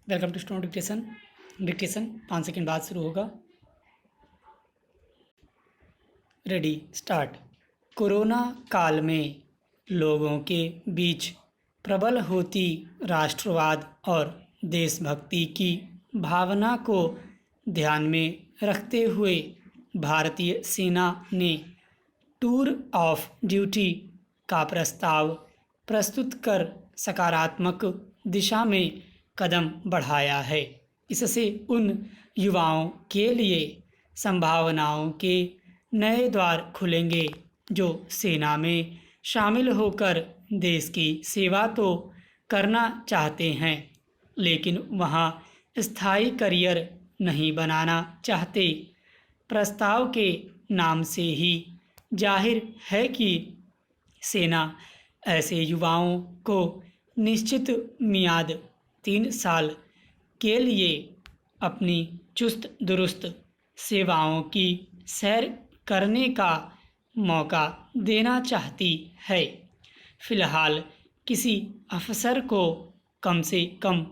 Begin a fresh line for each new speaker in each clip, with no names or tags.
Welcome to student dictation. Dictation 5 second बाद शुरू होगा। Ready start. कोरोना काल में लोगों के बीच प्रबल होती राष्ट्रवाद और देशभक्ति की भावना को ध्यान में रखते हुए भारतीय सेना ने टूर ऑफ ड्यूटी का प्रस्ताव प्रस्तुत कर सकारात्मक दिशा में कदम बढ़ाया है। इससे उन युवाओं के लिए संभावनाओं के नए द्वार खुलेंगे जो सेना में शामिल होकर देश की सेवा तो करना चाहते हैं, लेकिन वहां स्थायी करियर नहीं बनाना चाहते। प्रस्ताव के नाम से ही जाहिर है कि सेना ऐसे युवाओं को निश्चित मियाद 3 साल के लिए अपनी चुस्त दुरुस्त सेवाओं की सैर करने का मौका देना चाहती है। फिलहाल किसी अफसर को कम से कम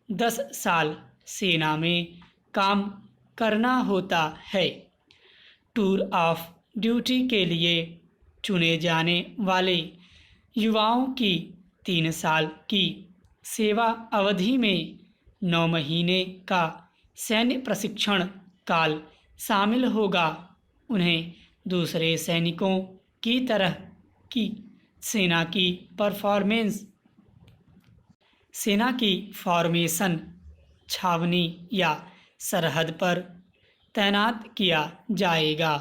10 साल सेना में काम करना होता है। टूर ऑफ ड्यूटी के लिए चुने जाने वाले युवाओं की 3 साल की सेवा अवधि में 9 महीने का सैन्य प्रशिक्षण काल शामिल होगा। उन्हें दूसरे सैनिकों की तरह की सेना की फॉर्मेशन छावनी या सरहद पर तैनात किया जाएगा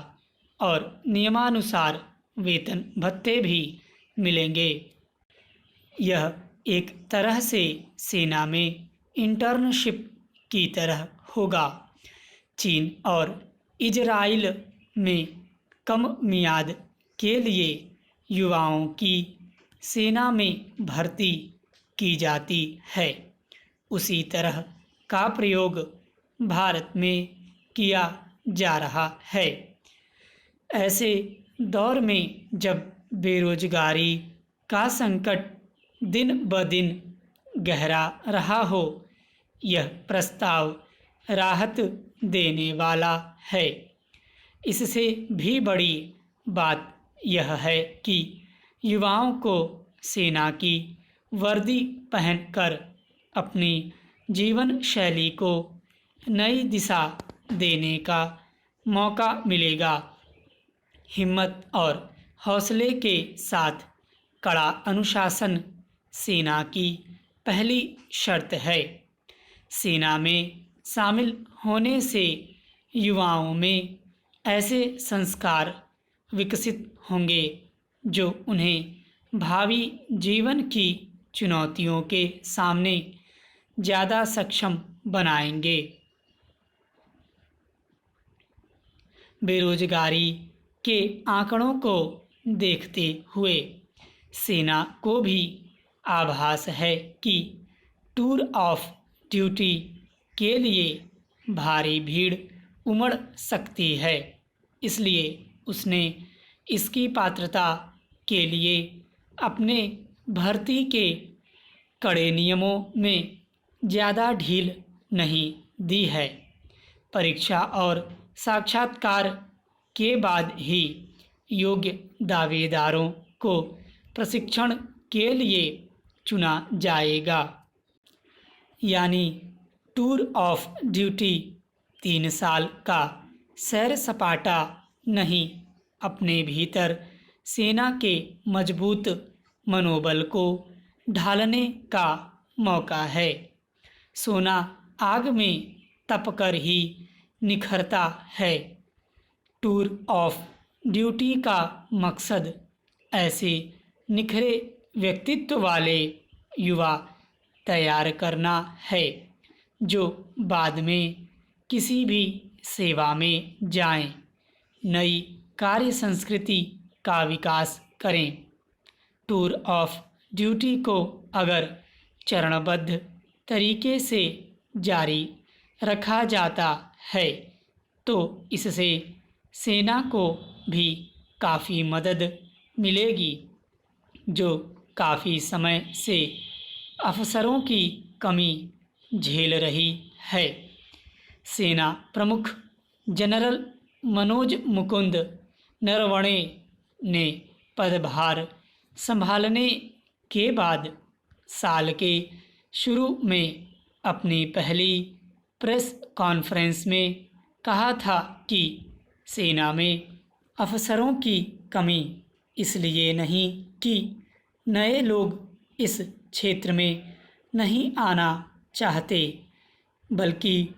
और नियमानुसार वेतन भत्ते भी मिलेंगे। यह एक तरह से सेना में इंटर्नशिप की तरह होगा। चीन और इजराइल में कम मियाद के लिए युवाओं की सेना में भर्ती की जाती है, उसी तरह का प्रयोग भारत में किया जा रहा है। ऐसे दौर में जब बेरोजगारी का संकट दिन ब दिन गहरा रहा हो, यह प्रस्ताव राहत देने वाला है। इससे भी बड़ी बात यह है कि युवाओं को सेना की वर्दी पहनकर अपनी जीवन शैली को नई दिशा देने का मौका मिलेगा। हिम्मत और हौसले के साथ कड़ा अनुशासन सेना की पहली शर्त है। सेना में शामिल होने से युवाओं में ऐसे संस्कार विकसित होंगे जो उन्हें भावी जीवन की चुनौतियों के सामने ज़्यादा सक्षम बनाएंगे। बेरोजगारी के आंकड़ों को देखते हुए सेना को भी आभास है कि टूर ऑफ ड्यूटी के लिए भारी भीड़ उमड़ सकती है। इसलिए उसने इसकी पात्रता के लिए अपने भर्ती के कड़े नियमों में ज़्यादा ढील नहीं दी है। परीक्षा और साक्षात्कार के बाद ही योग्य दावेदारों को प्रशिक्षण के लिए चुना जाएगा। यानी टूर ऑफ ड्यूटी 3 साल का सैर सपाटा नहीं, अपने भीतर सेना के मजबूत मनोबल को ढालने का मौका है। सोना आग में तपकर ही निखरता है। टूर ऑफ ड्यूटी का मकसद ऐसे निखरे व्यक्तित्व वाले युवा तैयार करना है जो बाद में किसी भी सेवा में जाएं, नई कार्य संस्कृति का विकास करें। टूर ऑफ ड्यूटी को अगर चरणबद्ध तरीके से जारी रखा जाता है तो इससे सेना को भी काफ़ी मदद मिलेगी, जो काफ़ी समय से अफसरों की कमी झेल रही है। सेना प्रमुख जनरल मनोज मुकुंद नरवणे ने पदभार संभालने के बाद साल के शुरू में अपनी पहली प्रेस कॉन्फ्रेंस में कहा था कि सेना में अफसरों की कमी इसलिए नहीं कि नए लोग इस क्षेत्र में नहीं आना चाहते, बल्कि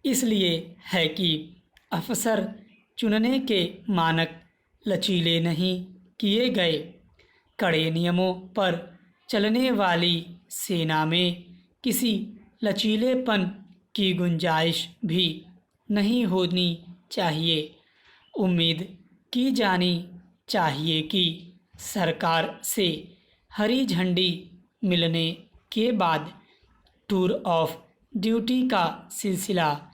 इसलिए है कि अफसर चुनने के मानक लचीले नहीं किए गए। कड़े नियमों पर चलने वाली सेना में किसी लचीलेपन की गुंजाइश भी नहीं होनी चाहिए। उम्मीद की जानी चाहिए कि सरकार से हरी झंडी मिलने के बाद टूर ऑफ ड्यूटी का सिलसिला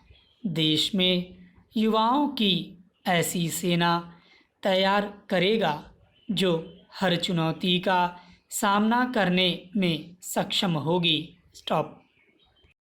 देश में युवाओं की ऐसी सेना तैयार करेगा जो हर चुनौती का सामना करने में सक्षम होगी। स्टॉप।